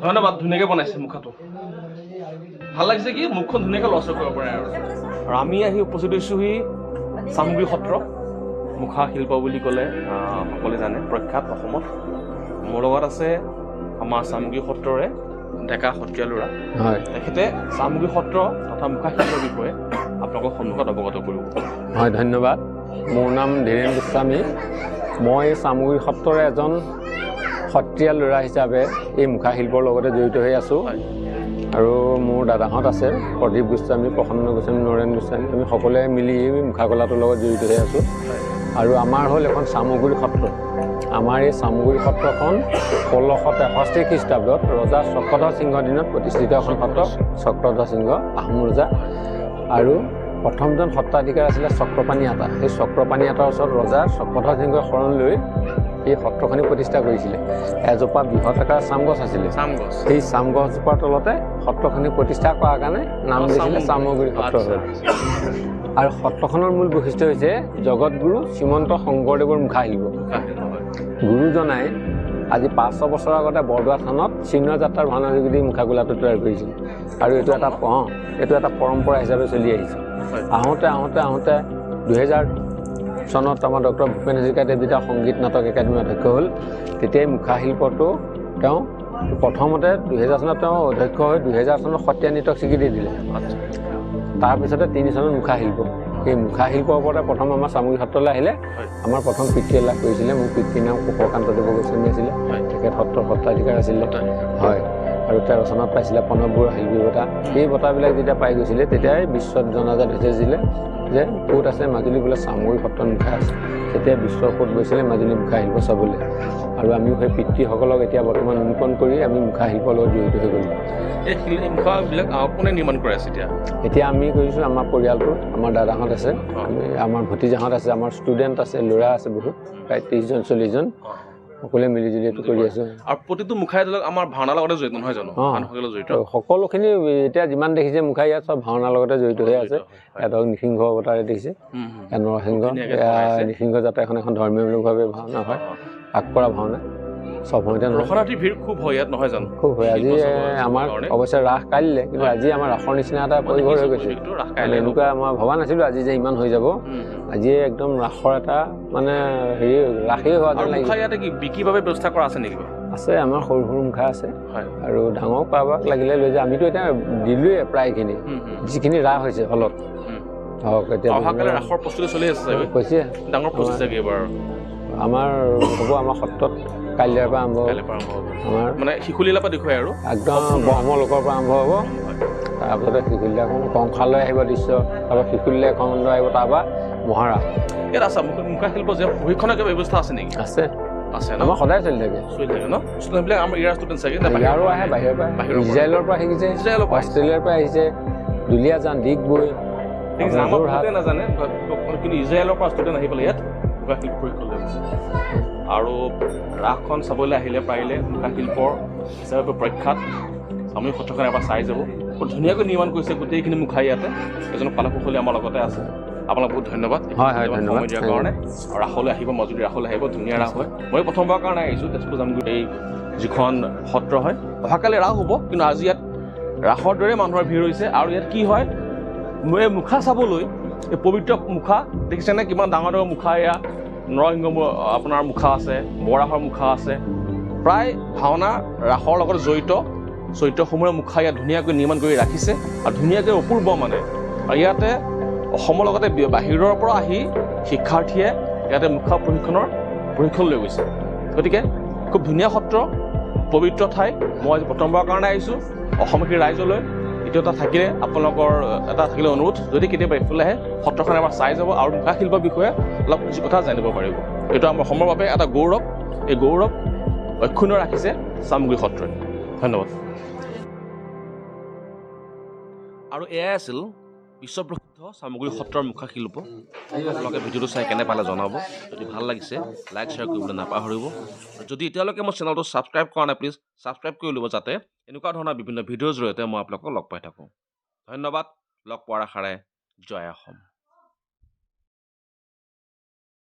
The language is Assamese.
ধন্যবাদ ধুনীয়াকৈ বনাইছে মুখাটো ভাল লাগিছে কি মুখখন ধুনীয়াকৈ লৰচৰ কৰিব পাৰে আৰু আমি আহি উপস্থিত হৈছোহি চামগুৰি সত্ৰ মুখা শিল্প বুলি ক'লে সকলোৱে জানে প্ৰখ্যাত অসমত মোৰ লগত আছে আমাৰ চামগুৰি সত্ৰৰে ডেকা সত্ৰীয়া ল'ৰা হয় তেখেতে চামগুৰি সত্ৰ তথা মুখা শিল্পৰ বিষয়ে আপোনালোকৰ সন্মুখত অৱগত কৰিব হয় ধন্যবাদ মোৰ নাম ধীৰেন গোস্বামী মই চামগুৰি সত্ৰৰে এজন সত্ৰীয়া ল'ৰা হিচাপে এই মুখা শিল্পৰ লগতে জড়িত হৈ আছোঁ আৰু মোৰ দাদাহঁত আছে প্ৰদীপ গোস্বামী প্ৰসন্ন গোস্বামী নৰেন গোস্বামী আমি সকলোৱে মিলি এই মুখা কলাটোৰ লগত জড়িত হৈ আছোঁ আৰু আমাৰ হ'ল এখন চামগুৰি সত্ৰ আমাৰ এই চামগুৰি সত্ৰখন 1663 খ্ৰীষ্টাব্দত ৰজা চক্ৰধৰ সিংহৰ দিনত প্ৰতিষ্ঠিত এখন সত্ৰ চক্ৰধৰ সিংহ আহোম ৰজা আৰু প্ৰথমজন সত্ৰাধিকাৰ আছিলে চক্ৰপাণী আটা সেই চক্ৰপাণী আটাৰ ওচৰত ৰজা চক্ৰধৰ সিংহই শৰণ লৈ এই সত্ৰখনি প্ৰতিষ্ঠা কৰিছিলে এজোপা বৃহৎ আকাৰৰ চাম গছ আছিলে সেই চাম গছজোপাৰ তলতে সত্ৰখনি প্ৰতিষ্ঠা কৰাৰ কাৰণে নাম দিছিলে চামগুৰি সত্ৰ আৰু সত্ৰখনৰ মূল বৈশিষ্ট্য হৈছে জগতগুৰু শ্ৰীমন্ত শংকৰদেৱৰ মুখা শিল্প গুৰুজনাই আজি 500 বছৰ আগতে বৰদোৱা থানত চিহ্নযাত্ৰাৰ ভাওনা যোগেদি মুখাগোলাটো তৈয়াৰ কৰিছিল আৰু এইটো এটা পৰম্পৰা হিচাপে চলি আহিছে আহোঁতে 2000 চনত আমাৰ ডক্টৰ ভূপেন হাজৰিকাদেৱ যেতিয়া সংগীত নাটক একাডেমীৰ অধ্যক্ষ হ'ল তেতিয়াই মুখা শিল্পটো তেওঁ প্ৰথমতে 2000 চনত তেওঁ অধ্যক্ষ হৈ 2000 চনত সত্ৰীয়া নৃত্যক স্বীকৃতি দিলে তাৰপিছতে 3 চনত মুখা শিল্প এই মুখা শিল্পৰ ওপৰতে প্ৰথম আমাৰ চামগুৰি সত্ৰলৈ আহিলে আমাৰ প্ৰথম পিতৃ লাভ কৰিছিলে মোৰ পিতৃৰ নাম কুশকান্তদেৱ গোস্বামী আছিলে তেখেত সত্ৰৰ সত্ৰাধিকাৰ আছিলে হয় আৰু 13 চনত পাইছিলে প্ৰণৱ বৰুৱা শিল্পী বঁটা এই বঁটাবিলাক যেতিয়া পাই গৈছিলে তেতিয়াই বিশ্বত জনাজাত হৈছিলে যে ক'ত আছে মাজুলী বোলে চামগুৰি সত্ৰৰ মুখা আছে তেতিয়া বিশ্বৰ ক'ত গৈছিলে মাজুলী মুখা শিল্প চাবলৈ আৰু আমিও সেই পিতৃসকলক এতিয়া বৰ্তমান অনুকৰণ কৰি আমি মুখা শিল্পৰ লগত জড়িত হৈ গ'লোঁ এই মুখাবিলাক কোনে নিৰ্মাণ কৰে আছে এতিয়া আমি কৰিছোঁ আমাৰ পৰিয়ালটো আমাৰ দাদাহঁত আছে আমাৰ ভতিজাহঁত আছে আমাৰ ষ্টুডেণ্ট আছে ল'ৰা আছে বহুত প্ৰায় 30জন 40জন সকলোৱে মিলি জুলি এইটো কৰি আছোঁ আৰু প্ৰতিটো মুখাই ধৰক আমাৰ ভাওনাৰ লগতে জড়িত নহয় জানো জড়িত সকলোখিনি এতিয়া যিমান দেখিছে মুখা ইয়াত চব ভাওনাৰ লগতে জড়িত হৈ আছে ইয়াত নৃসিংহ অৱতাৰে দেখিছে নৰসিংহ নৃসিংহ যাত্ৰাখন এখন ধৰ্মীয়মূলকভাৱে ভাওনা হয় আগ কৰা ভাওনা সব সময়তে ৰসনাথী ভিৰ খুব হয় ইয়াত নহয় জানো খুব হয় আজি আমাৰ অৱশ্যে ৰাস কালিলে কিন্তু আজি আমাৰ ৰাসৰ নিচিনা এটা পৰিঘৰ হৈ গৈছে এনেকুৱা মই ভবা নাছিলোঁ আজি যে ইমান হৈ যাব আজি একদম ৰাসৰ এটা মানে হেৰি ৰাসেই হোৱা যেন লাগিছে ইয়াতে কি বিক্ৰীৰ বাবে ব্যৱস্থা কৰা আছে নেকি আছে আমাৰ সৰু সৰু মুখা আছে আৰু ডাঙৰ কাৰোবাক লাগিলে লৈ যায় আমিতো এতিয়া দিলোৱে প্ৰায়খিনি যিখিনি ৰাস হৈছে হলত হওক এতিয়া অহাকালি ৰাসৰ প্ৰস্তুতি চলি আছে কৈছে ডাঙৰ প্ৰস্তুতি এইবাৰ আমাৰ হ'ব আমাৰ সত্ৰত কাইলৈৰ পৰা আৰম্ভ আমাৰ মানে শিশুলীলাৰ পৰা দেখুৱাই আৰু একদম ব্ৰহ্মলোকৰ পৰা আৰম্ভ হ'ব তাৰপিছতে শিশুলীলাখন কংসালৈ আহিব দৃশ্য তাৰপৰা শিশুলীলা খণ্ড আহিব তাৰপৰা মহাৰাস ইয়াত আছে মুখা শিল্প যে প্ৰশিক্ষণৰ কিবা ব্যৱস্থা আছে নেকি আছে আমাৰ সদায় চলি থাকে ন ষ্টুডেণ্টবিলাক আমাৰ ইয়াৰ ষ্টুডেণ্ট চাগে ইয়াৰো আহে বাহিৰৰ পৰা ইজৰাইলৰ পৰা শিকিছে অষ্ট্ৰেলিয়াৰ পৰা আহিছে দুলীয়াজান ডিগবৈ নাজানে কিন্তু ইজৰাইলৰ পৰা ষ্টুডেণ্ট আহি পেলাই ইয়াত মুখা শিল্প প্ৰশিক্ষণ লৈ গৈছে আৰু ৰাসখন চাবলৈ আহিলে পাৰিলে মুখা শিল্পৰ হিচাপে প্ৰখ্যাত আমি সত্ৰখন এবাৰ চাই যাব বৰ ধুনীয়াকৈ নিৰ্মাণ কৰিছে গোটেইখিনি মুখা ইয়াতে এজন কলাকুশলী আমাৰ লগতে আছে আপোনাক বহুত ধন্যবাদ সময় দিয়াৰ কাৰণে আৰু ৰাসলৈ আহিব মাজুলী ৰাসলৈ আহিব ধুনীয়া ৰাস হয় মই প্ৰথমবাৰৰ কাৰণে আহিছোঁ তেজপুৰ জামুগুৰি এই যিখন সত্ৰ হয় অহাকালি ৰাস হ'ব কিন্তু আজি ইয়াত ৰাসৰ দৰে মানুহৰ ভিৰ হৈছে আৰু ইয়াত কি হয় এই মুখা চাবলৈ এই পবিত্ৰ মুখা দেখিছেনে কিমান ডাঙৰ ডাঙৰ মুখা এয়া নৰসিংহ আপোনাৰ মুখা আছে বৰাহৰ মুখা আছে প্ৰায় ভাওনা ৰাসৰ লগত জড়িত চৰিত্ৰসমূহৰ মুখা ইয়াত ধুনীয়াকৈ নিৰ্মাণ কৰি ৰাখিছে আৰু ধুনীয়াকৈ অপূৰ্ব মানে আৰু ইয়াতে অসমৰ লগতে বাহিৰৰ পৰা আহি শিক্ষাৰ্থীয়ে ইয়াতে মুখা প্ৰশিক্ষণ লৈ গৈছে গতিকে খুব ধুনীয়া সত্ৰ পবিত্ৰ ঠাই মই আজি প্ৰথমবাৰৰ কাৰণে আহিছোঁ অসমবাসী ৰাইজলৈ এইটো এটা থাকিলে আপোনালোকৰ এটা থাকিলে অনুৰোধ যদি কেতিয়াবা এইফালে আহে সত্ৰখন এবাৰ চাই যাব আৰু মুখা শিল্পৰ বিষয়ে অলপ কিছু কথা জানিব পাৰিব এইটো আমাৰ অসমৰ বাবে এটা গৌৰৱ এই গৌৰৱ অক্ষুণ্ণ ৰাখিছে চামগুৰি সত্ৰই ধন্যবাদ আৰু এয়াই আছিল বিশ্বপ্ৰসিদ্ধ চামগুৰি সত্ৰৰ মুখা শিল্প আপোনালোকে ভিডিঅ'টো চাই কেনে পালে জনাব যদি ভাল লাগিছে লাইক শ্বেয়াৰ কৰিবলৈ নাপাহৰিব যদি এতিয়ালৈকে মোৰ চেনেলটো ছাবস্ক্ৰাইব কৰা নাই প্লিজ ছাবস্ক্ৰাইব কৰি ল'ব যাতে এনেকুৱা ধৰণৰ বিভিন্ন ভিডিঅ'ৰ জৰিয়তে মই আপোনালোকক লগ পাই থাকোঁ ধন্যবাদ লগ পোৱাৰ আশাৰে জয় অসম